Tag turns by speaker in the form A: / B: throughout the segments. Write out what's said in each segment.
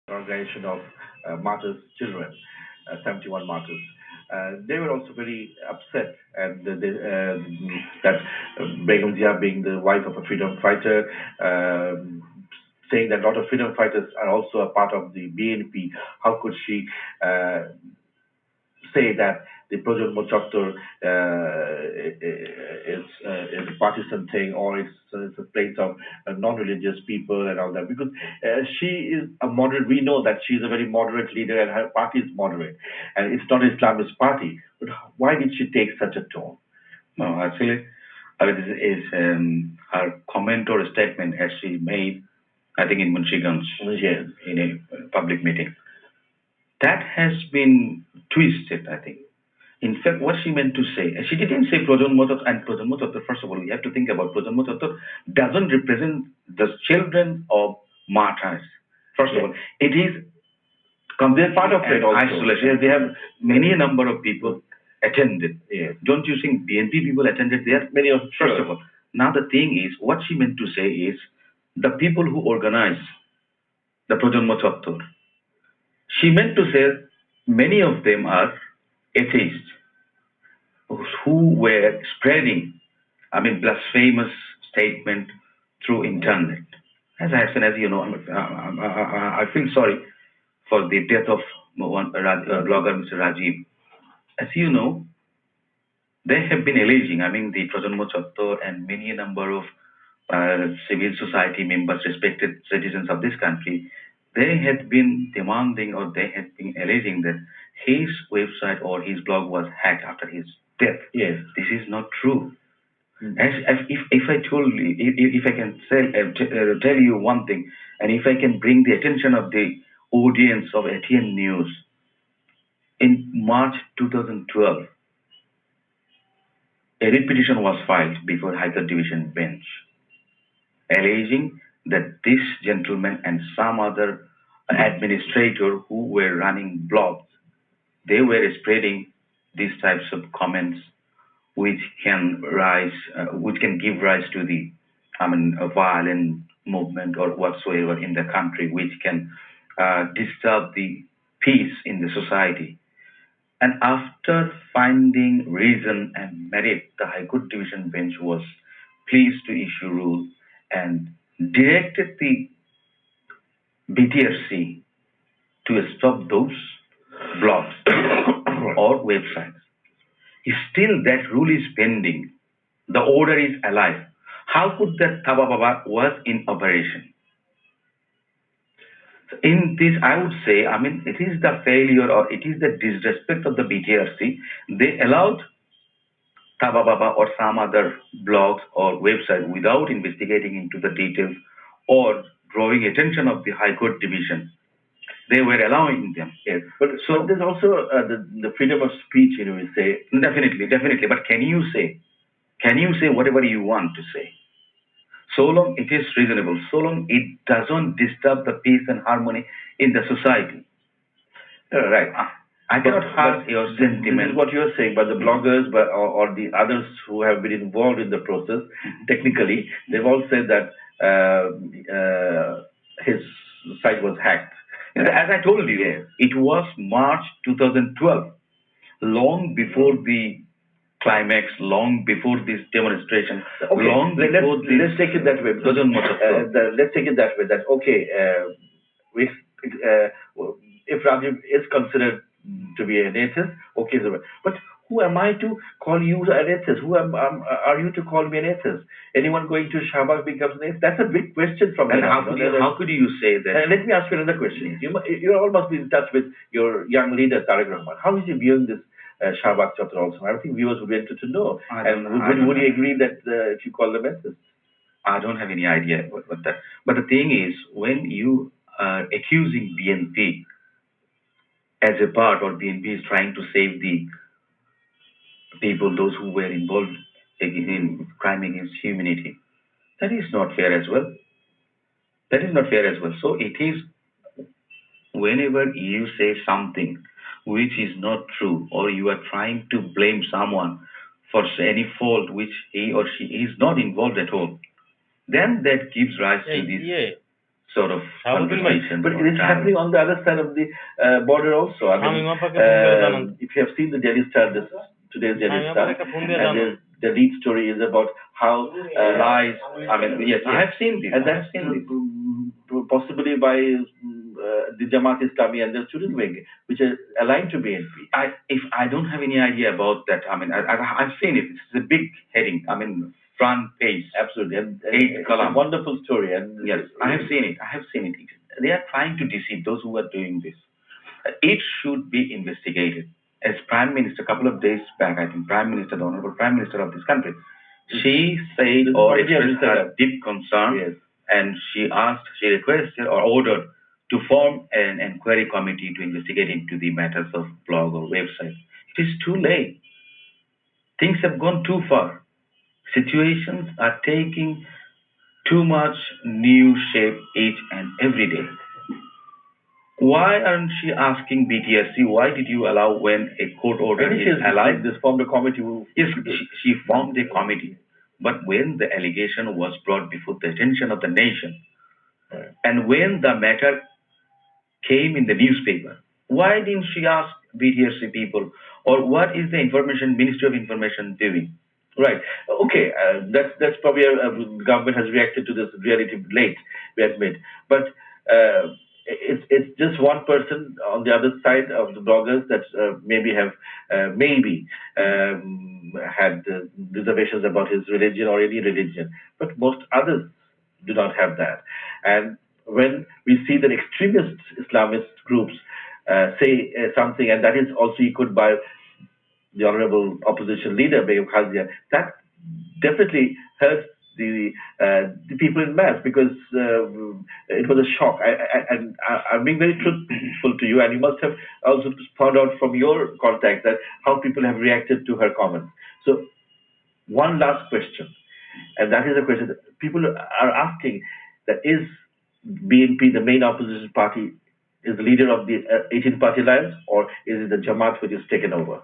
A: organization of martyrs' children, 71 martyrs. They were also very upset, and that Begum Zia, being the wife of a freedom fighter, saying that a lot of freedom fighters are also a part of the BNP. How could she say that the Projon Chapter is a partisan thing, or it's a place of non-religious people and all that? Because she is a moderate. We know that she is a very moderate leader, and her party is moderate, and it's not an Islamist party. But why did she take such a tone?
B: No, actually, this is her comment or statement as she made, I think in Munshiganj,
A: Yes.
B: in a public meeting. That has been twisted, I think. In fact, what she meant to say, she didn't say Projon Motot and Projon Motot. First of all, we have to think about Projon Motot doesn't represent the children of martyrs. First of all, it is
A: They're part of it also.
B: isolation. They have many a number of people attended.
A: Yeah.
B: Don't you think BNP people attended there?
A: Many of
B: First of all, now the thing is, what she meant to say is, the people who organize the Projonmo Chottor, she meant to say many of them are atheists who were spreading, blasphemous statement through internet. As I have said, as you know, I feel sorry for the death of one blogger, Mr. Rajiv. As you know, they have been alleging, the Projonmo Chottor and many a number of civil society members, respected citizens of this country, they had been demanding or they had been alleging that his website or his blog was hacked after his death.
A: Yes.
B: This is not true. As if I told you, if I can tell you one thing, and if I can bring the attention of the audience of ATN News, in March 2012, a writ petition was filed before High Court Division Bench, alleging that this gentleman and some other administrator who were running blogs, they were spreading these types of comments which can give rise to the, a violent movement or whatsoever in the country, which can disturb the peace in the society. And after finding reason and merit, the High Court Division Bench was pleased to issue rule and directed the BTRC to stop those blogs or websites. Still, that rule is pending. The order is alive. How could that Tabababa was in operation? In this, I would say, it is the failure or it is the disrespect of the BTRC. They allowed Tabababa or some other blogs or website without investigating into the details or drawing attention of the High Court Division. They were allowing them.
A: Yes, but so there's also the freedom of speech. We say
B: definitely. But can you say whatever you want to say? So long it is reasonable, so long it doesn't disturb the peace and harmony in the society.
A: Right.
B: I cannot hurt your sentiment.
A: This is what you're saying, but the bloggers or the others who have been involved in the process, technically, they've all said that his site was hacked.
B: As I told you, it was March 2012, long before the climax, long before this demonstration, long before
A: let's take it that way. Because, let's take it that way. That if Rajiv is considered to be an atheist, okay, but who am I to call you an atheist? Who are you to call me an atheist? Anyone going to Shahbag becomes an atheist? That's a big question from me.
B: How could you say that?
A: Let me ask you another question. You all must be in touch with your young leader, Tariq Rahman. How is he viewing this Shahbag Chatra also? I think viewers would be interested to know. Would he agree that if you call them atheists?
B: I don't have any idea about that. But the thing is, when you are accusing BNP as a part, or BNP is trying to save the people, those who were involved in crime against humanity, that is not fair as well. So it is, whenever you say something which is not true, or you are trying to blame someone for any fault which he or she is not involved at all, then that gives rise to this.
C: Yeah.
B: sort of conversation.
A: But it is happening on the other side of the border also. I mean, if you have seen the Daily Star, today's Daily Star, and the lead story is about how
B: lies. I mean, yes, I have seen this.
A: And that's possibly by the Jamaat Islami and the student wing, which are aligned to BNP.
B: If I don't have any idea about that, I mean, I've seen it. It's a big heading. I mean, front page.
A: Absolutely. And
B: it's a
A: wonderful story. And
B: yes, I have seen it. They are trying to deceive those who are doing this. It should be investigated. As Prime Minister, a couple of days back, I think Prime Minister, the Honorable Prime Minister of this country, she said or expressed her deep concern,
A: yes,
B: and she requested or ordered to form an inquiry committee to investigate into the matters of blog or website. It is too late. Things have gone too far. Situations are taking too much new shape each and every day. Why aren't she asking BTRC, why did you allow when a court order is alive?
A: This formed a committee.
B: Yes, she formed a committee. But when the allegation was brought before the attention of the nation,
A: right,
B: and when the matter came in the newspaper, why didn't she ask BTRC people, or what is the Ministry of Information doing?
A: Right. Okay. That's probably the government has reacted to this reality late, we admit. But it's just one person on the other side of the bloggers that maybe have had reservations about his religion or any religion, but most others do not have that. And when we see that extremist Islamist groups say something, and that is also echoed by the honorable opposition leader, Begum Khazia, that definitely hurts the people in mass, because it was a shock. I'm being very truthful to you, and you must have also found out from your contacts that how people have reacted to her comments. So, one last question, and that is a question that people are asking: that is BNP the main opposition party, is the leader of the 18-party alliance, or is it the Jamaat which is taken over?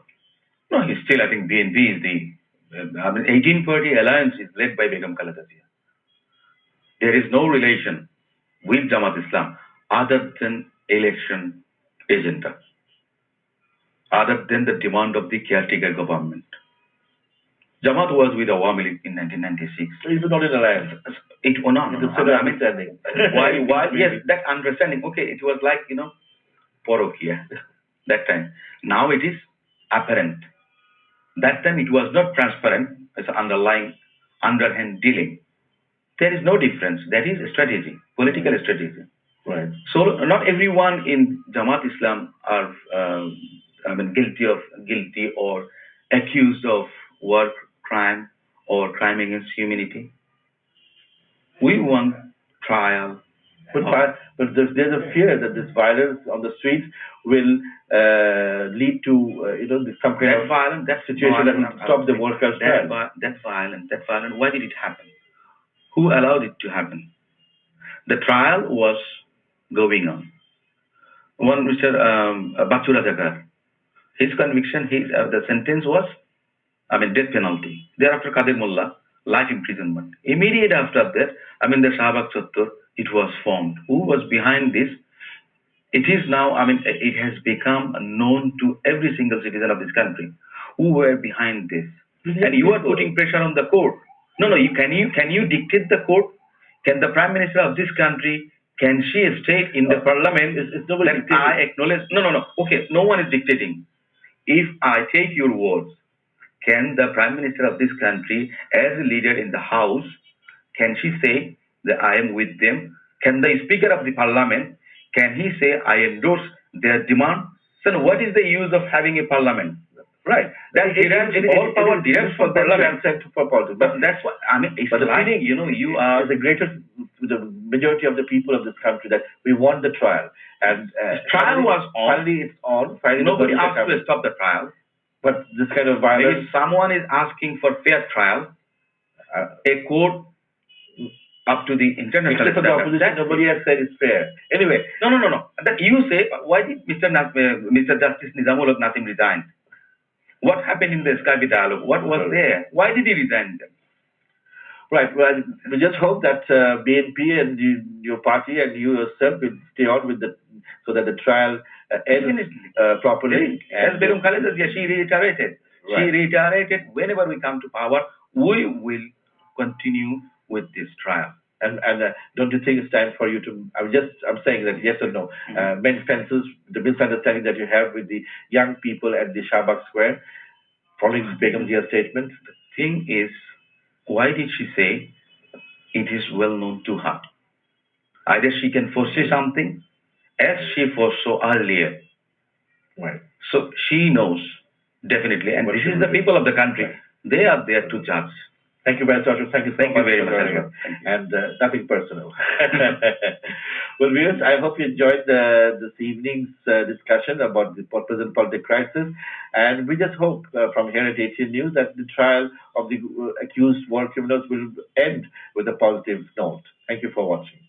B: No, he's still, I think BNP is the 18-party alliance is led by Begum Khaleda Zia. There is no relation with Jamaat Islam other than election agenda, other than the demand of the caretaker government. Jamaat was with Awami League in 1996.
A: It was not an alliance.
B: It was not.
A: It's an understanding.
B: Why? Yes, that understanding. Okay, it was like, Porokia that time. Now it is apparent. That time it was not transparent. It's underlying underhand dealing. There is no difference. That is a strategy, political strategy.
A: Right.
B: So not everyone in Jamaat Islam are guilty or accused of war crime or crime against humanity. We want trial.
A: But there's a fear that this violence on the streets will lead to some kind of
B: violence, that
A: situation that will stop the workers' trial.
B: That violence. Why did it happen? Who allowed it to happen? The trial was going on. One Mr. Bachura Jagar, his conviction, the sentence was, death penalty. Thereafter, Kadir Mullah, life imprisonment. Immediate after that, the Shahbag Chattor, it was formed. Who was behind this? It is now, it has become known to every single citizen of this country who were behind this. And you are putting pressure on the court. No, can you dictate the court? Can the Prime Minister of this country, can she state in the parliament that I acknowledge? No. Okay, no one is dictating. If I take your words, can the Prime Minister of this country, as a leader in the House, can she say that I am with them? Can the Speaker of the Parliament, can he say I endorse their demand? So what is the use of having a parliament? Right. That all power derives from parliament for politics. But that's what it's
A: but
B: like.
A: The feeling, you are the majority of the people of this country that we want the trial. And
B: trial was on.
A: Finally, it's on. Finally,
B: nobody asked to stop the trial.
A: But this kind of violence.
B: If someone is asking for fair trial, a court up to the international
A: standard. The opposition, nobody has said it's fair. Anyway,
B: no. That you say, why did Mr. Justice Nizamul Haq Nasim resign? What happened in the SKB dialogue? What was there? Why did he resign then?
A: Right. Well, we just hope that BNP and your party and you yourself will stay on with the so that the trial ends
B: Definitely.
A: properly.
B: As Begum Khaleda Zia, she reiterated. She
A: Right.
B: reiterated, whenever we come to power, we will continue with this trial.
A: And don't you think it's time for you to? I'm saying that yes or no. Many fences, the misunderstanding that you have with the young people at the Shahbag Square, following Begum Zia's statement.
B: The thing is, why did she say it is well known to her? Either she can foresee something, as she foresaw earlier.
A: Right.
B: So she knows definitely, and
A: What
B: this
A: she
B: is
A: will
B: the
A: do.
B: people of the country.
A: Right.
B: They are there to judge.
A: Thank you, Barrister. Thank you so
B: Thank you
A: much
B: very
A: for
B: much,
A: joining
B: Arvind.
A: us.
B: Thank you.
A: And nothing personal. Well, viewers, I hope you enjoyed this evening's discussion about the present political crisis. And we just hope from here at 18 News that the trial of the accused war criminals will end with a positive note. Thank you for watching.